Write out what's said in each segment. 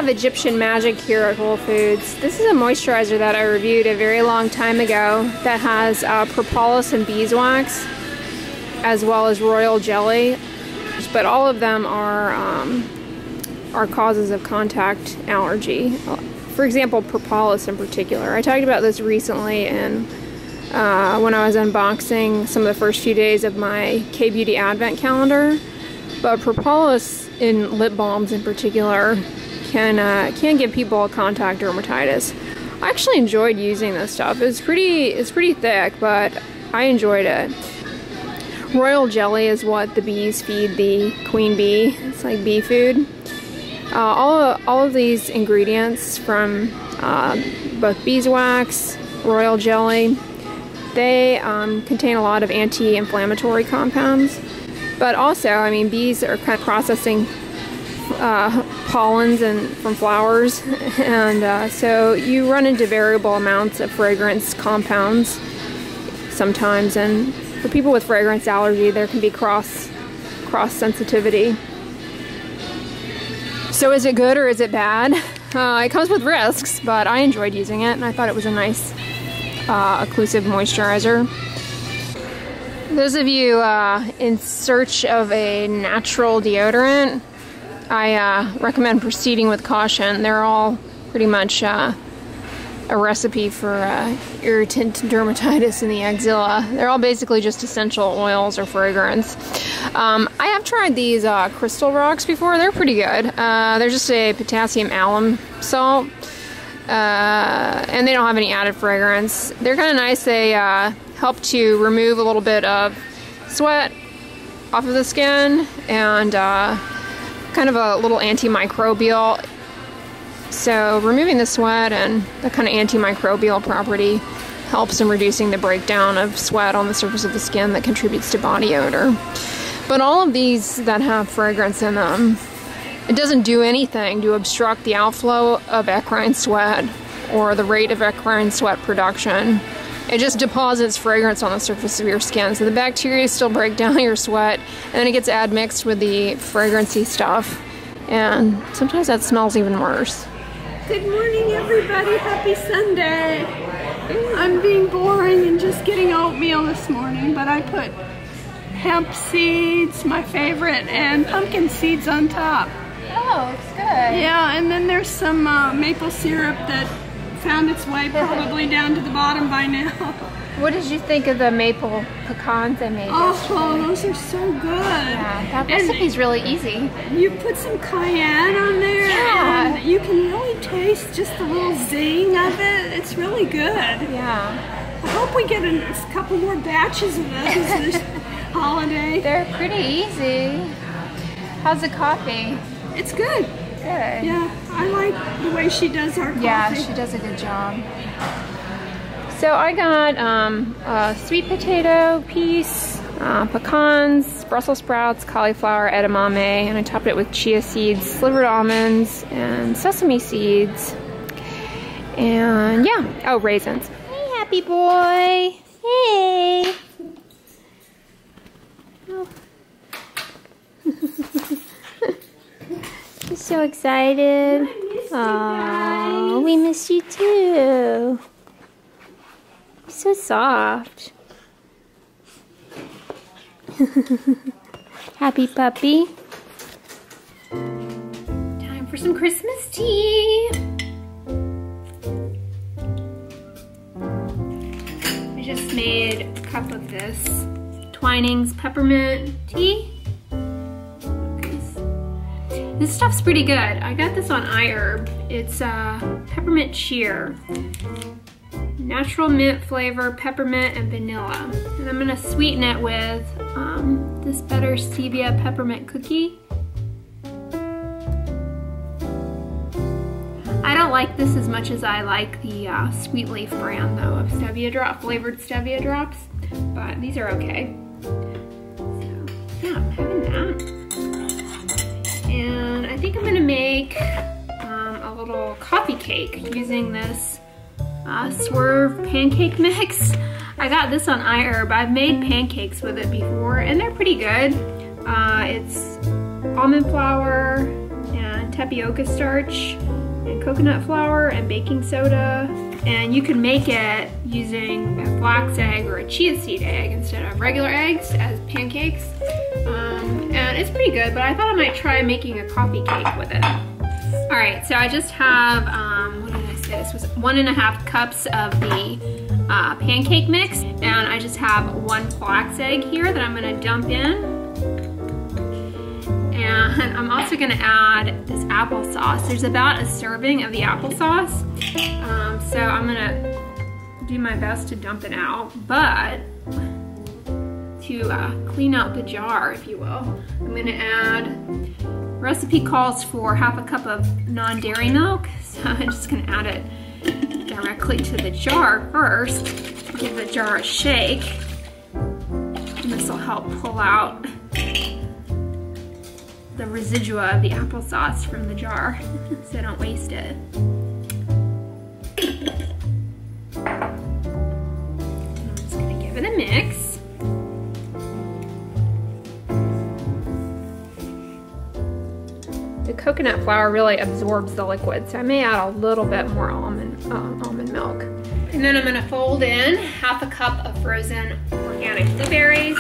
have Egyptian Magic here at Whole Foods. This is a moisturizer that I reviewed a very long time ago that has propolis and beeswax, as well as royal jelly. But all of them are causes of contact allergy. For example, propolis in particular. I talked about this recently in when I was unboxing some of the first few days of my KBEUTY advent calendar. But propolis in lip balms in particular can give people contact dermatitis. I actually enjoyed using this stuff. It's pretty thick, but I enjoyed it. Royal jelly is what the bees feed the queen bee. It's like bee food. All of these ingredients from both beeswax, royal jelly, they contain a lot of anti-inflammatory compounds. But also, I mean, bees are kind of processing pollens from flowers, and so you run into variable amounts of fragrance compounds sometimes, and for people with fragrance allergy, there can be cross sensitivity. So is it good or is it bad? It comes with risks, but I enjoyed using it, and I thought it was a nice occlusive moisturizer. Those of you in search of a natural deodorant, I recommend proceeding with caution. They're all pretty much a recipe for irritant dermatitis in the axilla. They're all basically just essential oils or fragrance. I have tried these crystal rocks before. They're pretty good. They're just a potassium alum salt, and they don't have any added fragrance. They're kind of nice. They help to remove a little bit of sweat off of the skin, and kind of a little antimicrobial. So removing the sweat and the kind of antimicrobial property helps in reducing the breakdown of sweat on the surface of the skin that contributes to body odor. But all of these that have fragrance in them, it doesn't do anything to obstruct the outflow of eccrine sweat or the rate of eccrine sweat production. It just deposits fragrance on the surface of your skin. So the bacteria still break down your sweat, and then it gets admixed with the fragrancy stuff. And sometimes that smells even worse. Good morning, everybody. Happy Sunday. I'm being boring and just getting oatmeal this morning, but I put hemp seeds, my favorite, and pumpkin seeds on top. Oh, it's good. Yeah, and then there's some maple syrup that found its way probably down to the bottom by now. What did you think of the maple pecans I made yesterday? Oh, those are so good. Yeah, that recipe's really easy. You put some cayenne on there, yeah, and you can really taste just the little zing of it. It's really good. Yeah. I hope we get a couple more batches of those this holiday. They're pretty easy. How's the coffee? It's good. Good. Yeah, I like the way she does our coffee. Yeah, she does a good job. So I got a sweet potato piece, pecans, Brussels sprouts, cauliflower, edamame, and I topped it with chia seeds, slivered almonds, and sesame seeds. And yeah, oh, raisins. Hey, happy boy. Hey. Oh. He's so excited. Oh, we miss you too. You're so soft. Happy puppy. Time for some Christmas tea. I just made a cup of this Twinings peppermint tea. This stuff's pretty good. I got this on iHerb. It's peppermint cheer. Natural mint flavor, peppermint and vanilla. And I'm gonna sweeten it with this Better Stevia peppermint cookie. I don't like this as much as I like the Sweet Leaf brand though of flavored stevia drops, but these are okay. So yeah, I'm having that. And I think I'm gonna make a little coffee cake using this Swerve pancake mix. I got this on iHerb. I've made pancakes with it before and they're pretty good. It's almond flour and tapioca starch coconut flour and baking soda, and you can make it using a flax egg or a chia seed egg instead of regular eggs as pancakes. And it's pretty good, but I thought I might try making a coffee cake with it. All right, so I just have, what did I say? This was 1.5 cups of the pancake mix, and I just have 1 flax egg here that I'm gonna dump in. And I'm also gonna add this applesauce. There's about a serving of the applesauce. So I'm gonna do my best to dump it out, but to clean out the jar, if you will, I'm gonna add, recipe calls for 1/2 cup of non-dairy milk, so I'm just gonna add it directly to the jar first. Give the jar a shake, and this will help pull out the residua of the applesauce from the jar, so I don't waste it. I'm just gonna give it a mix. The coconut flour really absorbs the liquid, so I may add a little bit more almond milk. And then I'm gonna fold in 1/2 cup of frozen organic blueberries.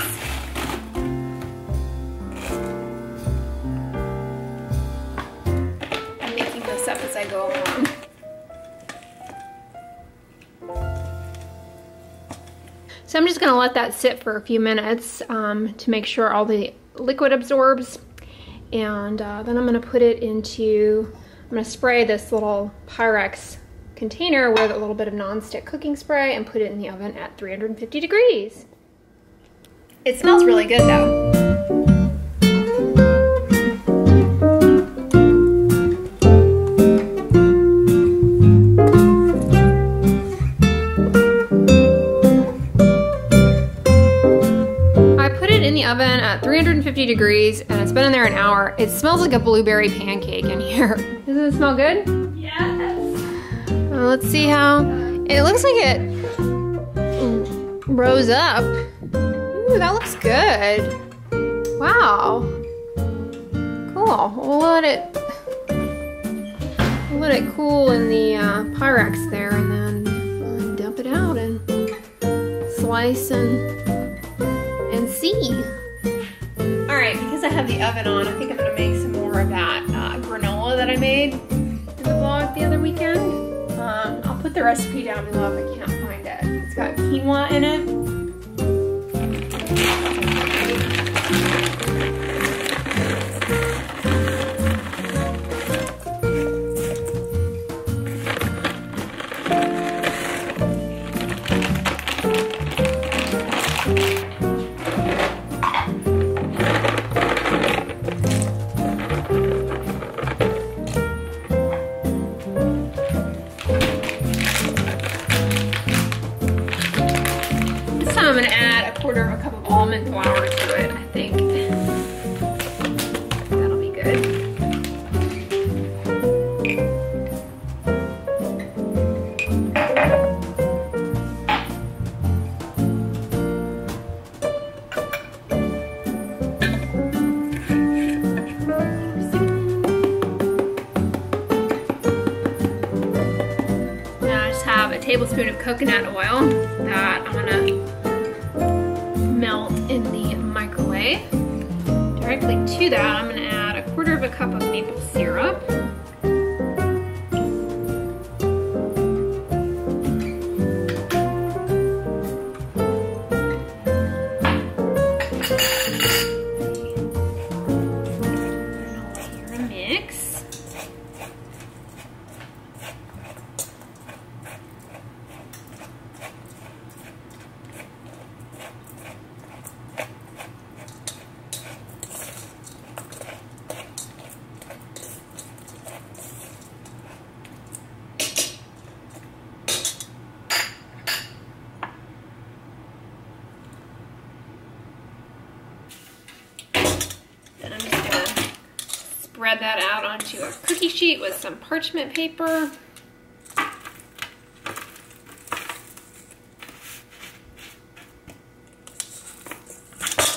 I'm making this up as I go along. So I'm just gonna let that sit for a few minutes to make sure all the liquid absorbs. And then I'm gonna put it into, I'm gonna spray this little Pyrex container with a little bit of non-stick cooking spray and put it in the oven at 350 degrees. It smells really good though. Oven at 350 degrees, and it's been in there an hour. It smells like a blueberry pancake in here. Doesn't it smell good? Yes. Let's see how, it looks like it rose up. Ooh, that looks good. Wow. Cool. We'll let it cool in the Pyrex there, and then dump it out and slice and see. All right, because I have the oven on, I think I'm gonna make some more of that granola that I made in the vlog the other weekend. I'll put the recipe down below if I can't find it. It's got quinoa in it. I'm gonna add 1/4 cup of almond flour to it, I think. That'll be good. Now I just have a tablespoon of coconut oil that I'm gonna melt in the microwave. Directly to that, I'm gonna add 1/4 cup of maple syrup. Mix. Then I'm just gonna spread that out onto a cookie sheet with some parchment paper.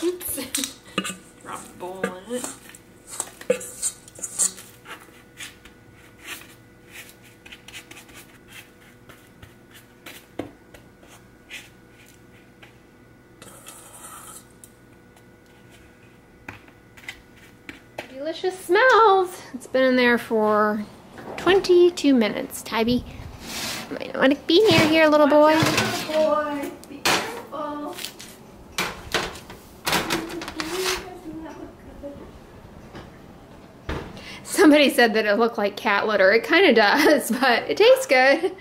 Oops, drop a bowl in it. Delicious smells. It's been in there for 22 minutes, Tybee. You might want to be near here, little boy. Little boy, be careful. Somebody said that it looked like cat litter. It kind of does, but it tastes good.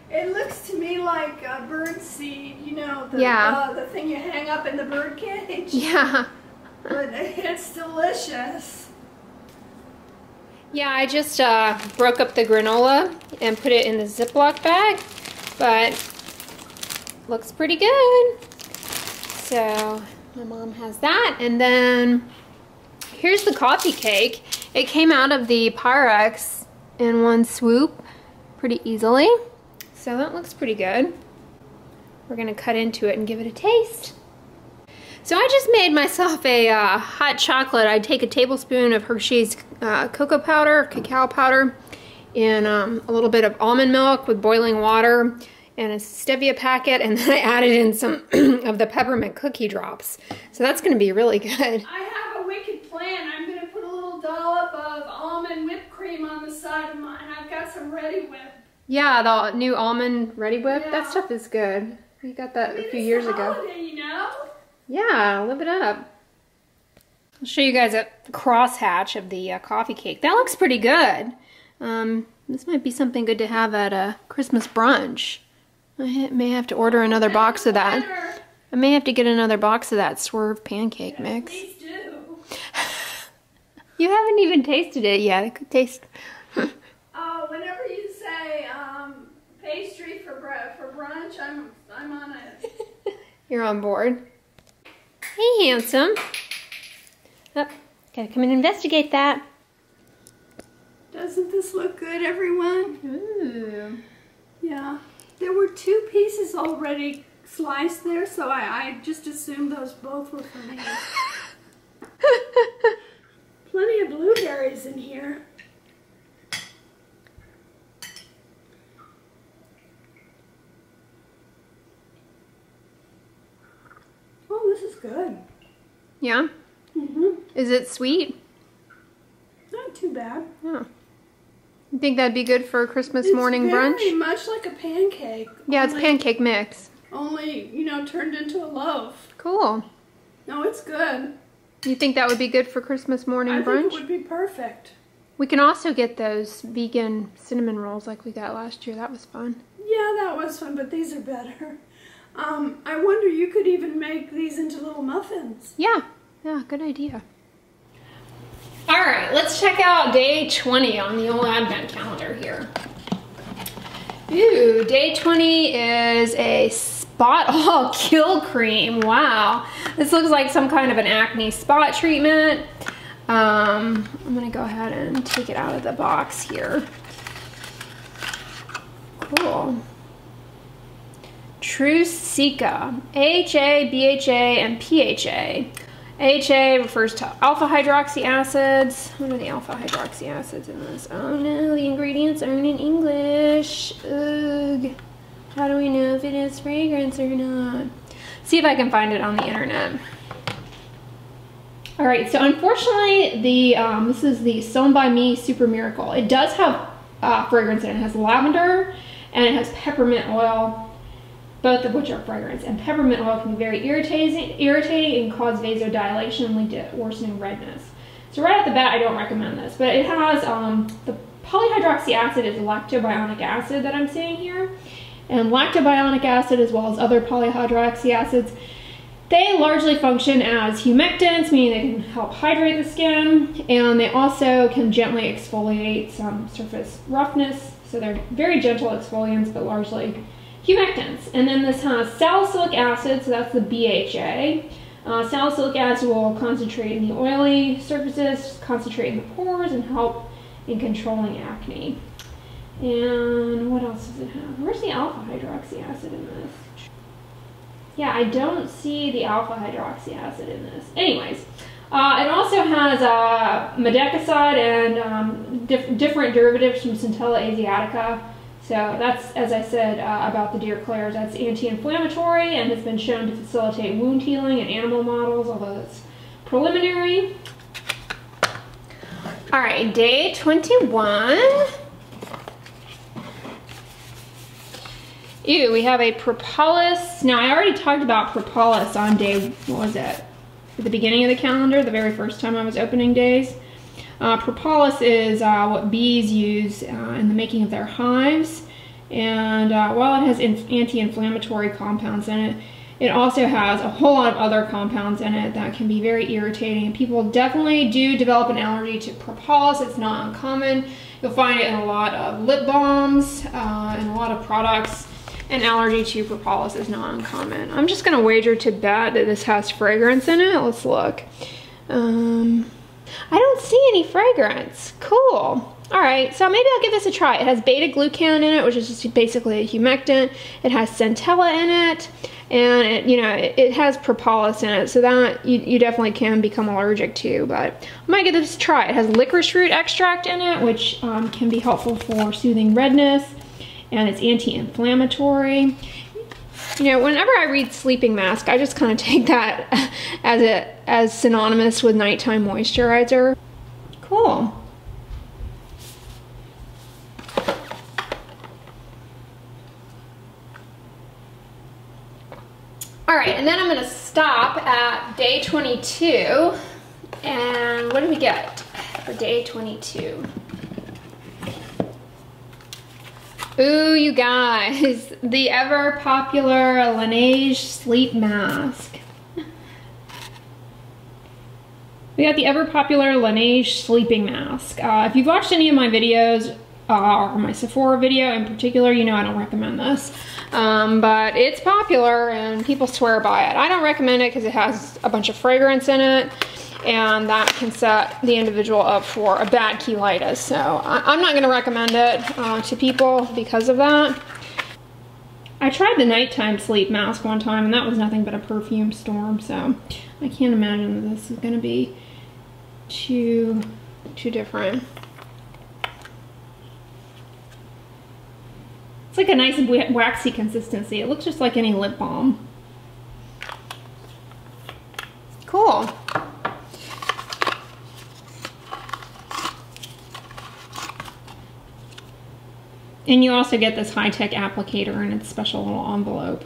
It looks to me like bird seed, you know, the thing you hang up in the bird cage. Yeah. But it's delicious. Yeah, I just broke up the granola and put it in the Ziploc bag, but looks pretty good. So my mom has that, and then here's the coffee cake. It came out of the Pyrex in one swoop pretty easily, so that looks pretty good. We're gonna cut into it and give it a taste. So I just made myself a hot chocolate. I take a tablespoon of Hershey's cacao powder, and a little bit of almond milk with boiling water, and a stevia packet, and then I added in some of the peppermint cookie drops. So that's gonna be really good. I have a wicked plan. I'm gonna put a little dollop of almond whipped cream on the side of mine. I've got some Ready Whip. Yeah, the new almond Ready Whip. Yeah. That stuff is good. We got that a few years ago. Holiday, you know? Yeah, live it up. I'll show you guys a crosshatch of the coffee cake. That looks pretty good. This might be something good to have at a Christmas brunch. I may have to order another box of that. I may have to get another box of that Swerve pancake mix. Please do. You haven't even tasted it yet. It could taste... Whenever you say pastry for brunch, I'm on it. You're on board. Hey, handsome. Oh, gotta come and investigate that. Doesn't this look good, everyone? Ooh. Yeah. There were 2 pieces already sliced there, so I just assumed those both were for me. Plenty of blueberries in here. Oh, this is good. Yeah? Mm-hmm. Is it sweet? Not too bad. Oh. You think that'd be good for a Christmas morning brunch? It's very much like a pancake. Yeah, it's pancake mix. Only, you know, turned into a loaf. Cool. No, it's good. You think that would be good for Christmas morning brunch? I think it would be perfect. We can also get those vegan cinnamon rolls like we got last year. That was fun. Yeah, that was fun, but these are better. I wonder, you could even make these into little muffins. Yeah, good idea. All right, let's check out day 20 on the old advent calendar here. Ooh, day 20 is a spot all kill cream. Wow, this looks like some kind of an acne spot treatment. I'm gonna go ahead and take it out of the box here. Cool. Trucica, AHA, BHA, and PHA. AHA refers to alpha hydroxy acids. What are the alpha hydroxy acids in this? Oh no, the ingredients aren't in English. Ugh. How do we know if it is fragrance or not? See if I can find it on the internet. All right, so unfortunately, this is the Sewn by Me Super Miracle. It does have fragrance in it. It has lavender and it has peppermint oil, both of which are fragrance. And peppermint oil can be very irritating and cause vasodilation and lead to worsening redness. So right off the bat, I don't recommend this, but it has the polyhydroxy acid is lactobionic acid that I'm seeing here. And lactobionic acid, as well as other polyhydroxy acids, they largely function as humectants, meaning they can help hydrate the skin, and they also can gently exfoliate some surface roughness. So they're very gentle exfoliants, but largely humectants. And then this has salicylic acid, so that's the BHA. Salicylic acid will concentrate in the oily surfaces, concentrate in the pores, and help in controlling acne. And what else does it have? Where's the alpha hydroxy acid in this? Yeah, I don't see the alpha hydroxy acid in this. Anyways, it also has medecaside and different derivatives from Centella asiatica. So that's, as I said about the Dear Claire's, that's anti-inflammatory and has been shown to facilitate wound healing in animal models, although it's preliminary. All right, day 21. Ew, we have a Propolis. Now, I already talked about Propolis on day, what was it? At the beginning of the calendar, the very first time I was opening days. Propolis is what bees use in the making of their hives. And while it has anti-inflammatory compounds in it, it also has a whole lot of other compounds in it that can be very irritating. People definitely do develop an allergy to Propolis. It's not uncommon. You'll find it in a lot of lip balms and a lot of products. An allergy to Propolis is not uncommon. I'm just gonna wager to bet that this has fragrance in it. Let's look. I don't see any fragrance. Cool. All right, so maybe I'll give this a try. It has beta-glucan in it, which is just basically a humectant. It has centella in it, and it has propolis in it, so that you definitely can become allergic to, but I might give this a try. It has licorice root extract in it, which can be helpful for soothing redness, and it's anti-inflammatory. Whenever I read sleeping mask, I just kind of take that as synonymous with nighttime moisturizer. Cool. All right, and then I'm gonna stop at day 22. And what do we get for day 22? Ooh, you guys, the ever popular Laneige sleep mask. We got the ever popular Laneige sleeping mask. If you've watched any of my videos, or my Sephora video in particular, you know I don't recommend this. But it's popular and people swear by it. I don't recommend it because it has a bunch of fragrance in it, and that can set the individual up for a bad cheilitis. So I'm not going to recommend it to people because of that. I tried the nighttime sleep mask one time, and that was nothing but a perfume storm. So I can't imagine that this is going to be too different. It's like a nice waxy consistency. It looks just like any lip balm. Cool. And you also get this high-tech applicator in its special little envelope.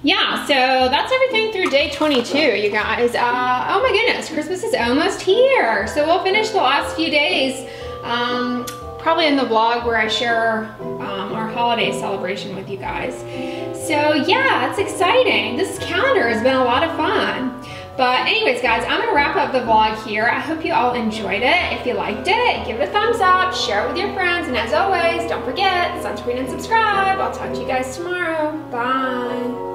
Yeah, so that's everything through day 22, you guys. Oh my goodness, Christmas is almost here. So we'll finish the last few days probably in the vlog where I share our holiday celebration with you guys. So yeah, it's exciting. This calendar has been a lot of fun. But anyways, guys, I'm gonna wrap up the vlog here. I hope you all enjoyed it. If you liked it, give it a thumbs up, share it with your friends, and as always, don't forget, sunscreen and subscribe. I'll talk to you guys tomorrow. Bye.